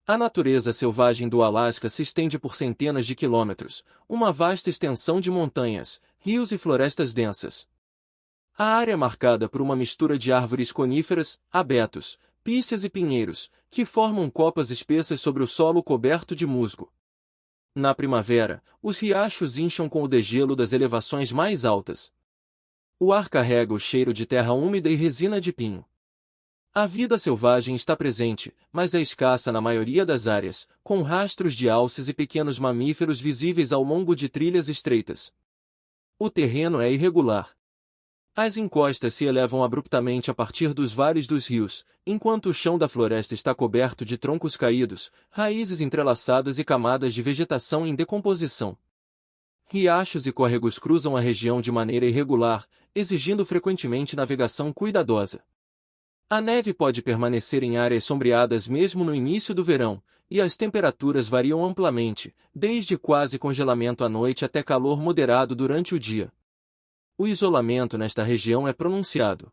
A natureza selvagem do Alasca se estende por centenas de quilômetros, uma vasta extensão de montanhas, rios e florestas densas. A área é marcada por uma mistura de árvores coníferas, abetos, píceas e pinheiros, que formam copas espessas sobre o solo coberto de musgo. Na primavera, os riachos incham com o degelo das elevações mais altas. O ar carrega o cheiro de terra úmida e resina de pinho. A vida selvagem está presente, mas é escassa na maioria das áreas, com rastros de alces e pequenos mamíferos visíveis ao longo de trilhas estreitas. O terreno é irregular. As encostas se elevam abruptamente a partir dos vales dos rios, enquanto o chão da floresta está coberto de troncos caídos, raízes entrelaçadas e camadas de vegetação em decomposição. Riachos e córregos cruzam a região de maneira irregular, exigindo frequentemente navegação cuidadosa. A neve pode permanecer em áreas sombreadas mesmo no início do verão, e as temperaturas variam amplamente, desde quase congelamento à noite até calor moderado durante o dia. O isolamento nesta região é pronunciado.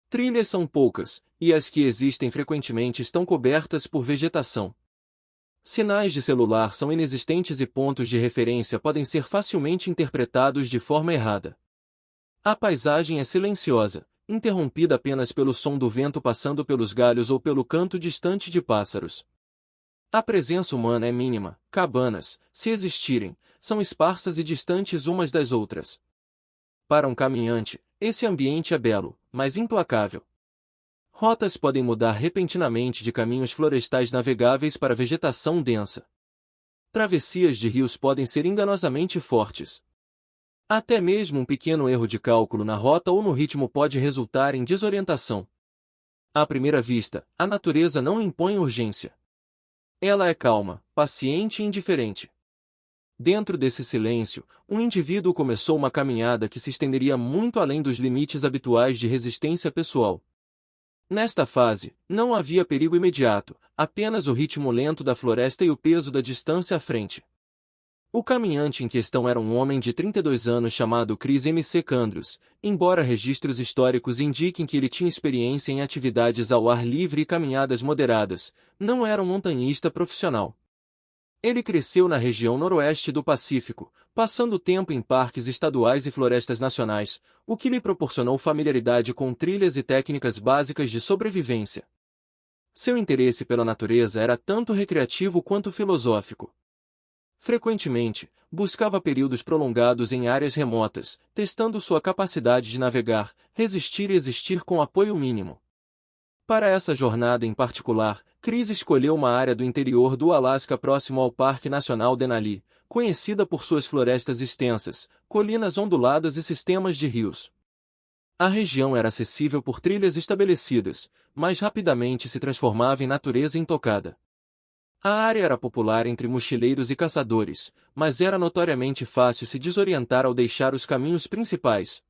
Trilhas são poucas, e as que existem frequentemente estão cobertas por vegetação. Sinais de celular são inexistentes e pontos de referência podem ser facilmente interpretados de forma errada. A paisagem é silenciosa, interrompida apenas pelo som do vento passando pelos galhos ou pelo canto distante de pássaros. A presença humana é mínima, cabanas, se existirem, são esparsas e distantes umas das outras. Para um caminhante, esse ambiente é belo, mas implacável. Rotas podem mudar repentinamente de caminhos florestais navegáveis para vegetação densa. Travessias de rios podem ser enganosamente fortes. Até mesmo um pequeno erro de cálculo na rota ou no ritmo pode resultar em desorientação. À primeira vista, a natureza não impõe urgência. Ela é calma, paciente e indiferente. Dentro desse silêncio, um indivíduo começou uma caminhada que se estenderia muito além dos limites habituais de resistência pessoal. Nesta fase, não havia perigo imediato, apenas o ritmo lento da floresta e o peso da distância à frente. O caminhante em questão era um homem de 32 anos chamado Chris M.C. Candrus, embora registros históricos indiquem que ele tinha experiência em atividades ao ar livre e caminhadas moderadas, não era um montanhista profissional. Ele cresceu na região noroeste do Pacífico, passando tempo em parques estaduais e florestas nacionais, o que lhe proporcionou familiaridade com trilhas e técnicas básicas de sobrevivência. Seu interesse pela natureza era tanto recreativo quanto filosófico. Frequentemente, buscava períodos prolongados em áreas remotas, testando sua capacidade de navegar, resistir e existir com apoio mínimo. Para essa jornada em particular, Chris escolheu uma área do interior do Alasca próximo ao Parque Nacional Denali, conhecida por suas florestas extensas, colinas onduladas e sistemas de rios. A região era acessível por trilhas estabelecidas, mas rapidamente se transformava em natureza intocada. A área era popular entre mochileiros e caçadores, mas era notoriamente fácil se desorientar ao deixar os caminhos principais.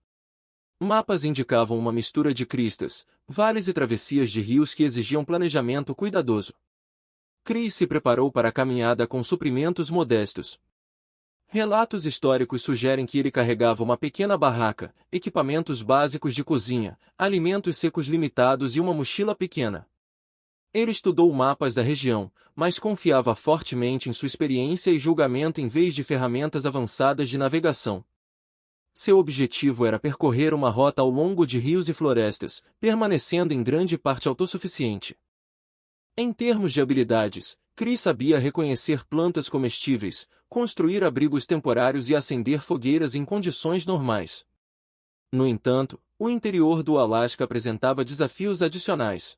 Mapas indicavam uma mistura de cristas, vales e travessias de rios que exigiam planejamento cuidadoso. Chris se preparou para a caminhada com suprimentos modestos. Relatos históricos sugerem que ele carregava uma pequena barraca, equipamentos básicos de cozinha, alimentos secos limitados e uma mochila pequena. Ele estudou mapas da região, mas confiava fortemente em sua experiência e julgamento em vez de ferramentas avançadas de navegação. Seu objetivo era percorrer uma rota ao longo de rios e florestas, permanecendo em grande parte autossuficiente. Em termos de habilidades, Chris sabia reconhecer plantas comestíveis, construir abrigos temporários e acender fogueiras em condições normais. No entanto, o interior do Alasca apresentava desafios adicionais.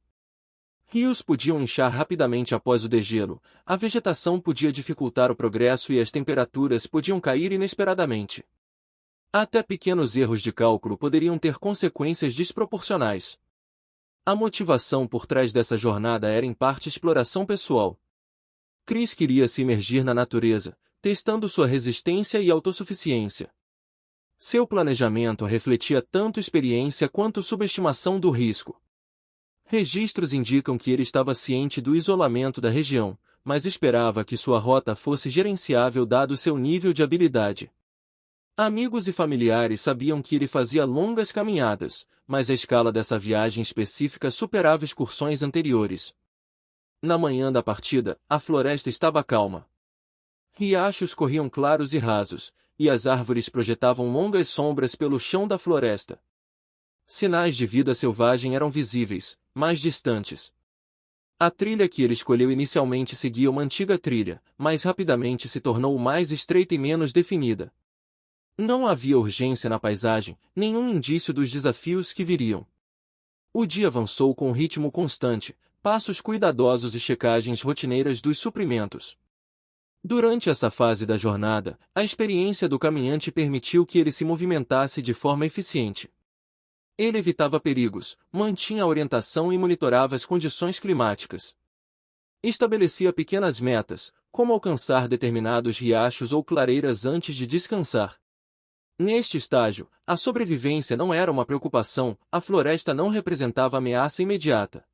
Rios podiam inchar rapidamente após o degelo, a vegetação podia dificultar o progresso e as temperaturas podiam cair inesperadamente. Até pequenos erros de cálculo poderiam ter consequências desproporcionais. A motivação por trás dessa jornada era em parte exploração pessoal. Chris queria se imergir na natureza, testando sua resistência e autossuficiência. Seu planejamento refletia tanto experiência quanto subestimação do risco. Registros indicam que ele estava ciente do isolamento da região, mas esperava que sua rota fosse gerenciável dado seu nível de habilidade. Amigos e familiares sabiam que ele fazia longas caminhadas, mas a escala dessa viagem específica superava excursões anteriores. Na manhã da partida, a floresta estava calma. Riachos corriam claros e rasos, e as árvores projetavam longas sombras pelo chão da floresta. Sinais de vida selvagem eram visíveis, mais distantes. A trilha que ele escolheu inicialmente seguia uma antiga trilha, mas rapidamente se tornou mais estreita e menos definida. Não havia urgência na paisagem, nenhum indício dos desafios que viriam. O dia avançou com um ritmo constante, passos cuidadosos e checagens rotineiras dos suprimentos. Durante essa fase da jornada, a experiência do caminhante permitiu que ele se movimentasse de forma eficiente. Ele evitava perigos, mantinha a orientação e monitorava as condições climáticas. Estabelecia pequenas metas, como alcançar determinados riachos ou clareiras antes de descansar. Neste estágio, a sobrevivência não era uma preocupação, a floresta não representava ameaça imediata.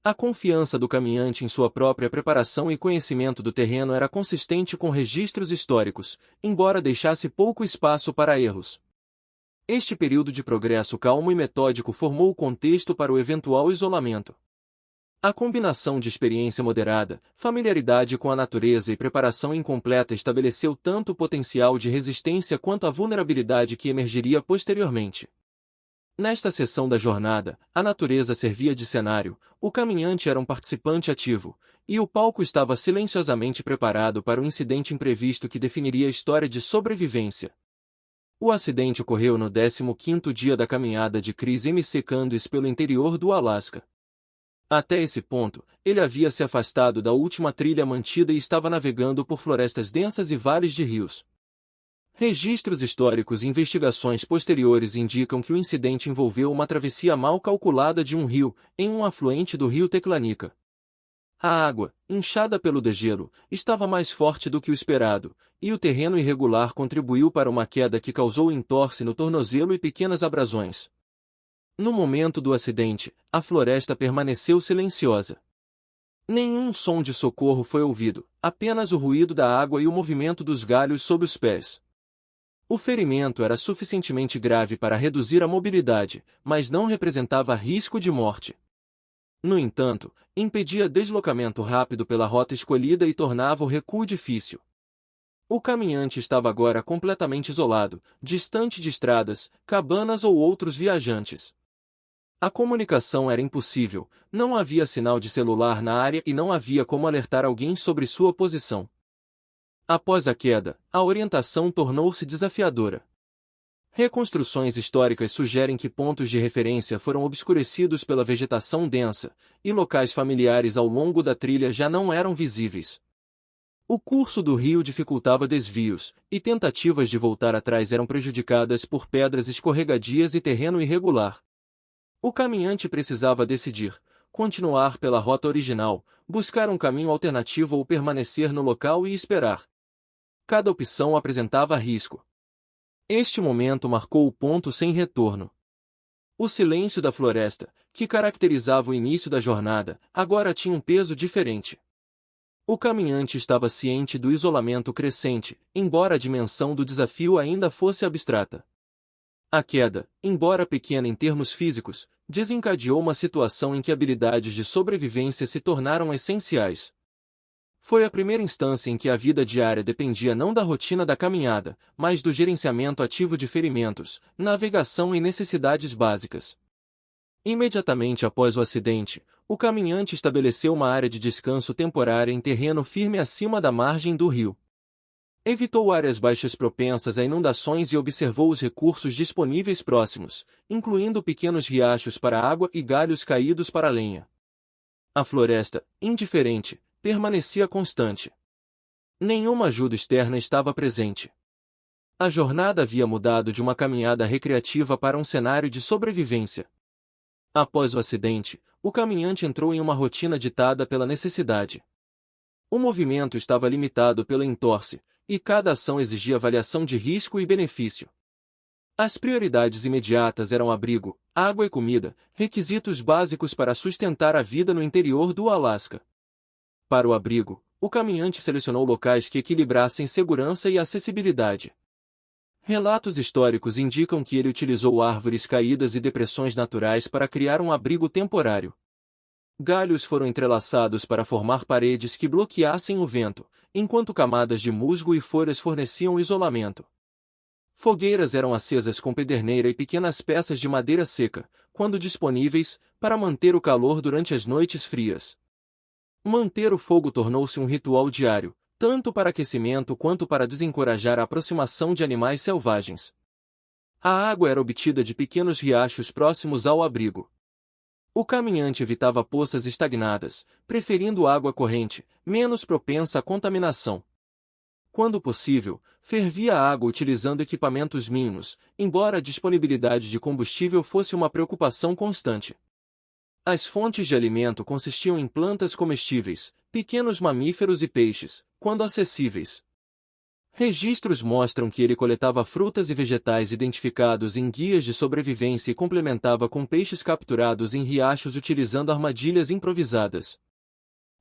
A confiança do caminhante em sua própria preparação e conhecimento do terreno era consistente com registros históricos, embora deixasse pouco espaço para erros. Este período de progresso calmo e metódico formou o contexto para o eventual isolamento. A combinação de experiência moderada, familiaridade com a natureza e preparação incompleta estabeleceu tanto o potencial de resistência quanto a vulnerabilidade que emergiria posteriormente. Nesta seção da jornada, a natureza servia de cenário, o caminhante era um participante ativo, e o palco estava silenciosamente preparado para o incidente imprevisto que definiria a história de sobrevivência. O acidente ocorreu no 15º dia da caminhada de Chris M.C. Candice pelo interior do Alasca. Até esse ponto, ele havia se afastado da última trilha mantida e estava navegando por florestas densas e vales de rios. Registros históricos e investigações posteriores indicam que o incidente envolveu uma travessia mal calculada de um rio, em um afluente do rio Teclanica. A água, inchada pelo degelo, estava mais forte do que o esperado, e o terreno irregular contribuiu para uma queda que causou entorse no tornozelo e pequenas abrasões. No momento do acidente, a floresta permaneceu silenciosa. Nenhum som de socorro foi ouvido, apenas o ruído da água e o movimento dos galhos sob os pés. O ferimento era suficientemente grave para reduzir a mobilidade, mas não representava risco de morte. No entanto, impedia deslocamento rápido pela rota escolhida e tornava o recuo difícil. O caminhante estava agora completamente isolado, distante de estradas, cabanas ou outros viajantes. A comunicação era impossível, não havia sinal de celular na área e não havia como alertar alguém sobre sua posição. Após a queda, a orientação tornou-se desafiadora. Reconstruções históricas sugerem que pontos de referência foram obscurecidos pela vegetação densa, e locais familiares ao longo da trilha já não eram visíveis. O curso do rio dificultava desvios, e tentativas de voltar atrás eram prejudicadas por pedras escorregadias e terreno irregular. O caminhante precisava decidir: continuar pela rota original, buscar um caminho alternativo ou permanecer no local e esperar. Cada opção apresentava risco. Este momento marcou o ponto sem retorno. O silêncio da floresta, que caracterizava o início da jornada, agora tinha um peso diferente. O caminhante estava ciente do isolamento crescente, embora a dimensão do desafio ainda fosse abstrata. A queda, embora pequena em termos físicos, desencadeou uma situação em que habilidades de sobrevivência se tornaram essenciais. Foi a primeira instância em que a vida diária dependia não da rotina da caminhada, mas do gerenciamento ativo de ferimentos, navegação e necessidades básicas. Imediatamente após o acidente, o caminhante estabeleceu uma área de descanso temporária em terreno firme acima da margem do rio. Evitou áreas baixas propensas a inundações e observou os recursos disponíveis próximos, incluindo pequenos riachos para água e galhos caídos para a lenha. A floresta, indiferente, permanecia constante. Nenhuma ajuda externa estava presente. A jornada havia mudado de uma caminhada recreativa para um cenário de sobrevivência. Após o acidente, o caminhante entrou em uma rotina ditada pela necessidade. O movimento estava limitado pelo entorse, e cada ação exigia avaliação de risco e benefício. As prioridades imediatas eram abrigo, água e comida, requisitos básicos para sustentar a vida no interior do Alasca. Para o abrigo, o caminhante selecionou locais que equilibrassem segurança e acessibilidade. Relatos históricos indicam que ele utilizou árvores caídas e depressões naturais para criar um abrigo temporário. Galhos foram entrelaçados para formar paredes que bloqueassem o vento, enquanto camadas de musgo e folhas forneciam isolamento. Fogueiras eram acesas com pederneira e pequenas peças de madeira seca, quando disponíveis, para manter o calor durante as noites frias. Manter o fogo tornou-se um ritual diário, tanto para aquecimento quanto para desencorajar a aproximação de animais selvagens. A água era obtida de pequenos riachos próximos ao abrigo. O caminhante evitava poças estagnadas, preferindo água corrente, menos propensa à contaminação. Quando possível, fervia a água utilizando equipamentos mínimos, embora a disponibilidade de combustível fosse uma preocupação constante. As fontes de alimento consistiam em plantas comestíveis, pequenos mamíferos e peixes, quando acessíveis. Registros mostram que ele coletava frutas e vegetais identificados em guias de sobrevivência e complementava com peixes capturados em riachos utilizando armadilhas improvisadas.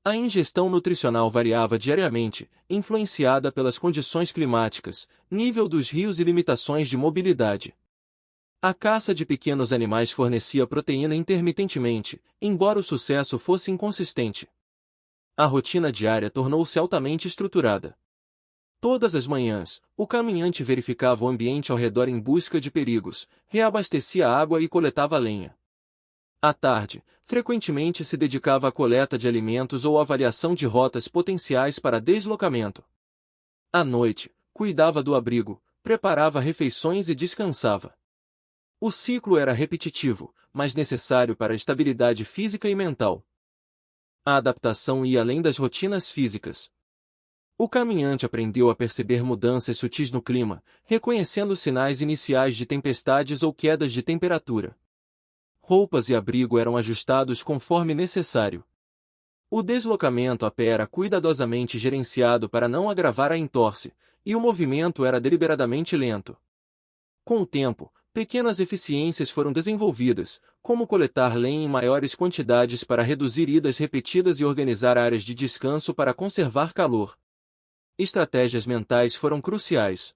A ingestão nutricional variava diariamente, influenciada pelas condições climáticas, nível dos rios e limitações de mobilidade. A caça de pequenos animais fornecia proteína intermitentemente, embora o sucesso fosse inconsistente. A rotina diária tornou-se altamente estruturada. Todas as manhãs, o caminhante verificava o ambiente ao redor em busca de perigos, reabastecia água e coletava lenha. À tarde, frequentemente se dedicava à coleta de alimentos ou avaliação de rotas potenciais para deslocamento. À noite, cuidava do abrigo, preparava refeições e descansava. O ciclo era repetitivo, mas necessário para a estabilidade física e mental. A adaptação ia além das rotinas físicas. O caminhante aprendeu a perceber mudanças sutis no clima, reconhecendo sinais iniciais de tempestades ou quedas de temperatura. Roupas e abrigo eram ajustados conforme necessário. O deslocamento a pé era cuidadosamente gerenciado para não agravar a entorse, e o movimento era deliberadamente lento. Com o tempo, pequenas eficiências foram desenvolvidas, como coletar lenha em maiores quantidades para reduzir idas repetidas e organizar áreas de descanso para conservar calor. Estratégias mentais foram cruciais.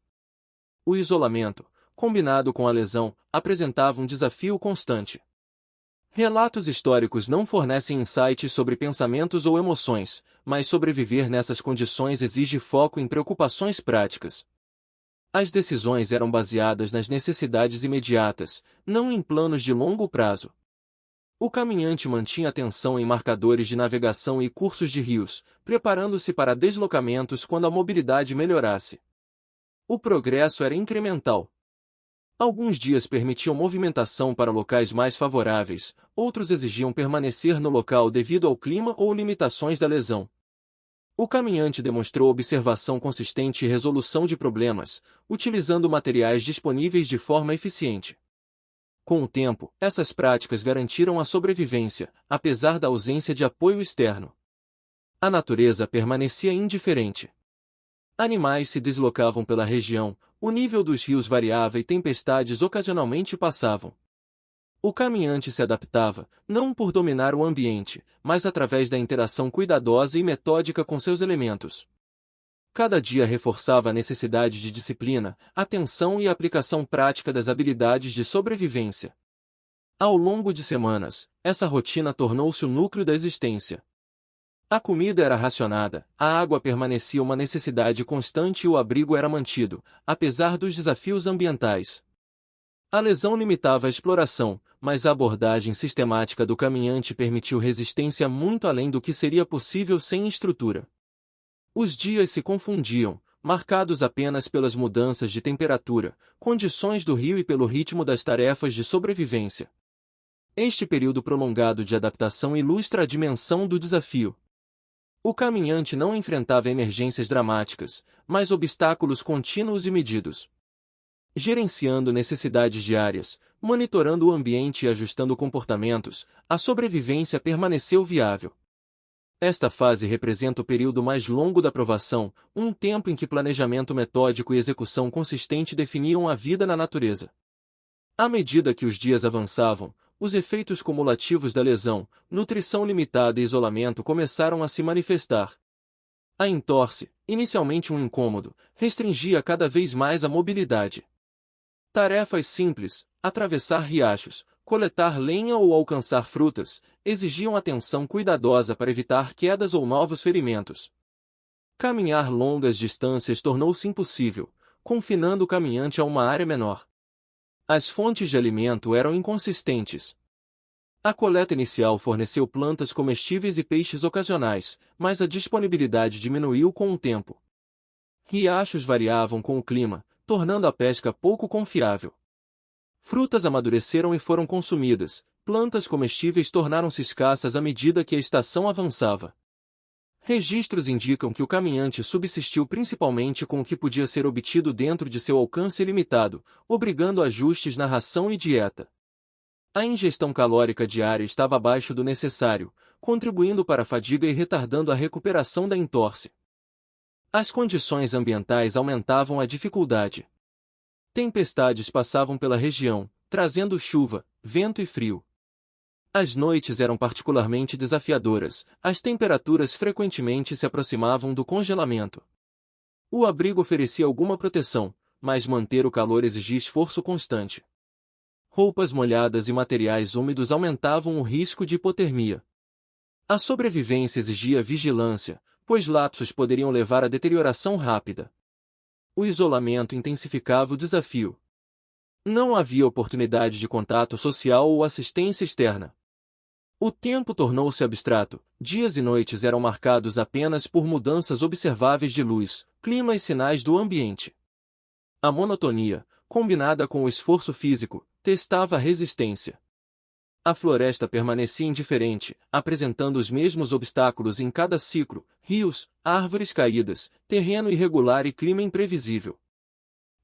O isolamento, combinado com a lesão, apresentava um desafio constante. Relatos históricos não fornecem insights sobre pensamentos ou emoções, mas sobreviver nessas condições exige foco em preocupações práticas. As decisões eram baseadas nas necessidades imediatas, não em planos de longo prazo. O caminhante mantinha atenção em marcadores de navegação e cursos de rios, preparando-se para deslocamentos quando a mobilidade melhorasse. O progresso era incremental. Alguns dias permitiam movimentação para locais mais favoráveis, outros exigiam permanecer no local devido ao clima ou limitações da lesão. O caminhante demonstrou observação consistente e resolução de problemas, utilizando materiais disponíveis de forma eficiente. Com o tempo, essas práticas garantiram a sobrevivência, apesar da ausência de apoio externo. A natureza permanecia indiferente. Animais se deslocavam pela região, o nível dos rios variava e tempestades ocasionalmente passavam. O caminhante se adaptava, não por dominar o ambiente, mas através da interação cuidadosa e metódica com seus elementos. Cada dia reforçava a necessidade de disciplina, atenção e aplicação prática das habilidades de sobrevivência. Ao longo de semanas, essa rotina tornou-se o núcleo da existência. A comida era racionada, a água permanecia uma necessidade constante e o abrigo era mantido, apesar dos desafios ambientais. A lesão limitava a exploração, mas a abordagem sistemática do caminhante permitiu resistência muito além do que seria possível sem estrutura. Os dias se confundiam, marcados apenas pelas mudanças de temperatura, condições do rio e pelo ritmo das tarefas de sobrevivência. Este período prolongado de adaptação ilustra a dimensão do desafio. O caminhante não enfrentava emergências dramáticas, mas obstáculos contínuos e medidos. Gerenciando necessidades diárias, monitorando o ambiente e ajustando comportamentos, a sobrevivência permaneceu viável. Esta fase representa o período mais longo da provação, um tempo em que planejamento metódico e execução consistente definiam a vida na natureza. À medida que os dias avançavam, os efeitos cumulativos da lesão, nutrição limitada e isolamento começaram a se manifestar. A entorse, inicialmente um incômodo, restringia cada vez mais a mobilidade. Tarefas simples, atravessar riachos, coletar lenha ou alcançar frutas, exigiam atenção cuidadosa para evitar quedas ou novos ferimentos. Caminhar longas distâncias tornou-se impossível, confinando o caminhante a uma área menor. As fontes de alimento eram inconsistentes. A coleta inicial forneceu plantas comestíveis e peixes ocasionais, mas a disponibilidade diminuiu com o tempo. Riachos variavam com o clima, tornando a pesca pouco confiável. Frutas amadureceram e foram consumidas, plantas comestíveis tornaram-se escassas à medida que a estação avançava. Registros indicam que o caminhante subsistiu principalmente com o que podia ser obtido dentro de seu alcance limitado, obrigando ajustes na ração e dieta. A ingestão calórica diária estava abaixo do necessário, contribuindo para a fadiga e retardando a recuperação da entorse. As condições ambientais aumentavam a dificuldade. Tempestades passavam pela região, trazendo chuva, vento e frio. As noites eram particularmente desafiadoras, as temperaturas frequentemente se aproximavam do congelamento. O abrigo oferecia alguma proteção, mas manter o calor exigia esforço constante. Roupas molhadas e materiais úmidos aumentavam o risco de hipotermia. A sobrevivência exigia vigilância, pois lapsos poderiam levar à deterioração rápida. O isolamento intensificava o desafio. Não havia oportunidade de contato social ou assistência externa. O tempo tornou-se abstrato, dias e noites eram marcados apenas por mudanças observáveis de luz, clima e sinais do ambiente. A monotonia, combinada com o esforço físico, testava a resistência. A floresta permanecia indiferente, apresentando os mesmos obstáculos em cada ciclo: rios, árvores caídas, terreno irregular e clima imprevisível.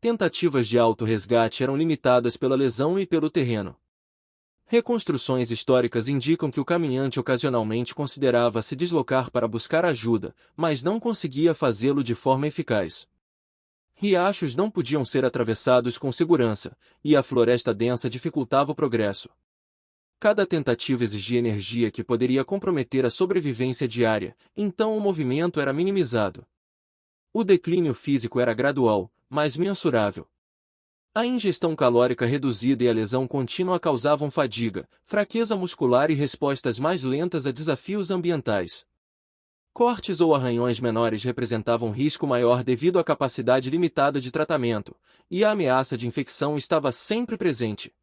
Tentativas de auto-resgate eram limitadas pela lesão e pelo terreno. Reconstruções históricas indicam que o caminhante ocasionalmente considerava se deslocar para buscar ajuda, mas não conseguia fazê-lo de forma eficaz. Riachos não podiam ser atravessados com segurança, e a floresta densa dificultava o progresso. Cada tentativa exigia energia que poderia comprometer a sobrevivência diária, então o movimento era minimizado. O declínio físico era gradual, mas mensurável. A ingestão calórica reduzida e a lesão contínua causavam fadiga, fraqueza muscular e respostas mais lentas a desafios ambientais. Cortes ou arranhões menores representavam risco maior devido à capacidade limitada de tratamento, e a ameaça de infecção estava sempre presente.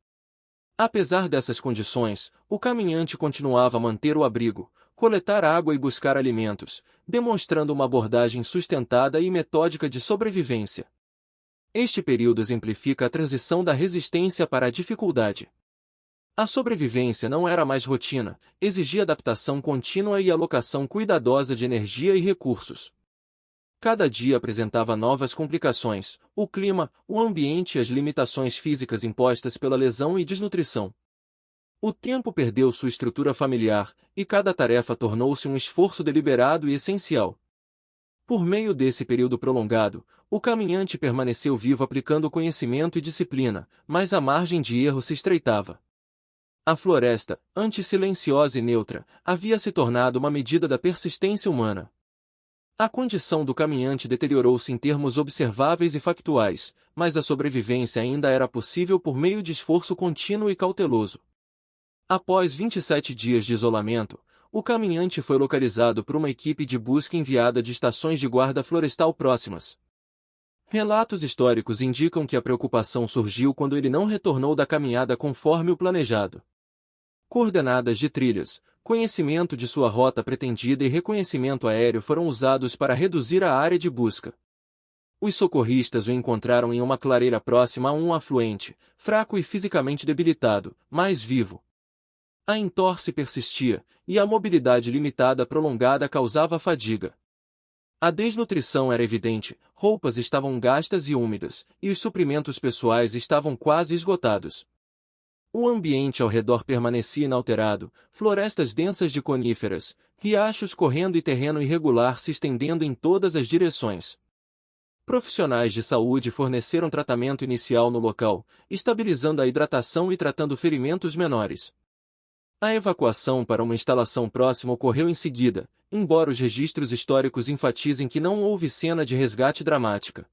Apesar dessas condições, o caminhante continuava a manter o abrigo, coletar água e buscar alimentos, demonstrando uma abordagem sustentada e metódica de sobrevivência. Este período exemplifica a transição da resistência para a dificuldade. A sobrevivência não era mais rotina, exigia adaptação contínua e alocação cuidadosa de energia e recursos. Cada dia apresentava novas complicações: o clima, o ambiente e as limitações físicas impostas pela lesão e desnutrição. O tempo perdeu sua estrutura familiar, e cada tarefa tornou-se um esforço deliberado e essencial. Por meio desse período prolongado, o caminhante permaneceu vivo aplicando conhecimento e disciplina, mas a margem de erro se estreitava. A floresta, antes silenciosa e neutra, havia se tornado uma medida da persistência humana. A condição do caminhante deteriorou-se em termos observáveis e factuais, mas a sobrevivência ainda era possível por meio de esforço contínuo e cauteloso. Após 27 dias de isolamento, o caminhante foi localizado por uma equipe de busca enviada de estações de guarda florestal próximas. Relatos históricos indicam que a preocupação surgiu quando ele não retornou da caminhada conforme o planejado. Coordenadas de trilhas, conhecimento de sua rota pretendida e reconhecimento aéreo foram usados para reduzir a área de busca. Os socorristas o encontraram em uma clareira próxima a um afluente, fraco e fisicamente debilitado, mas vivo. A entorse persistia, e a mobilidade limitada prolongada causava fadiga. A desnutrição era evidente, roupas estavam gastas e úmidas, e os suprimentos pessoais estavam quase esgotados. O ambiente ao redor permanecia inalterado, florestas densas de coníferas, riachos correndo e terreno irregular se estendendo em todas as direções. Profissionais de saúde forneceram tratamento inicial no local, estabilizando a hidratação e tratando ferimentos menores. A evacuação para uma instalação próxima ocorreu em seguida, embora os registros históricos enfatizem que não houve cena de resgate dramática.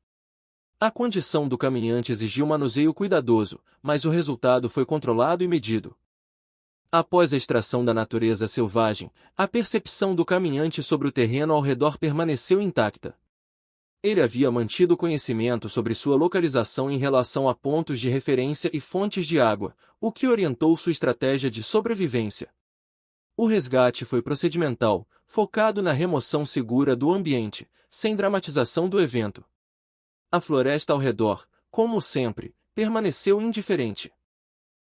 A condição do caminhante exigiu manuseio cuidadoso, mas o resultado foi controlado e medido. Após a extração da natureza selvagem, a percepção do caminhante sobre o terreno ao redor permaneceu intacta. Ele havia mantido conhecimento sobre sua localização em relação a pontos de referência e fontes de água, o que orientou sua estratégia de sobrevivência. O resgate foi procedimental, focado na remoção segura do ambiente, sem dramatização do evento. A floresta ao redor, como sempre, permaneceu indiferente.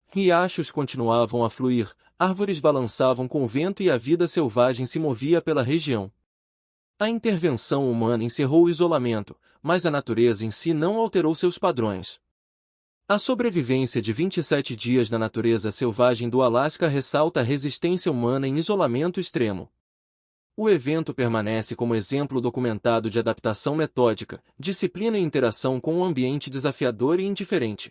Riachos continuavam a fluir, árvores balançavam com o vento e a vida selvagem se movia pela região. A intervenção humana encerrou o isolamento, mas a natureza em si não alterou seus padrões. A sobrevivência de 27 dias na natureza selvagem do Alasca ressalta a resistência humana em isolamento extremo. O evento permanece como exemplo documentado de adaptação metódica, disciplina e interação com um ambiente desafiador e indiferente.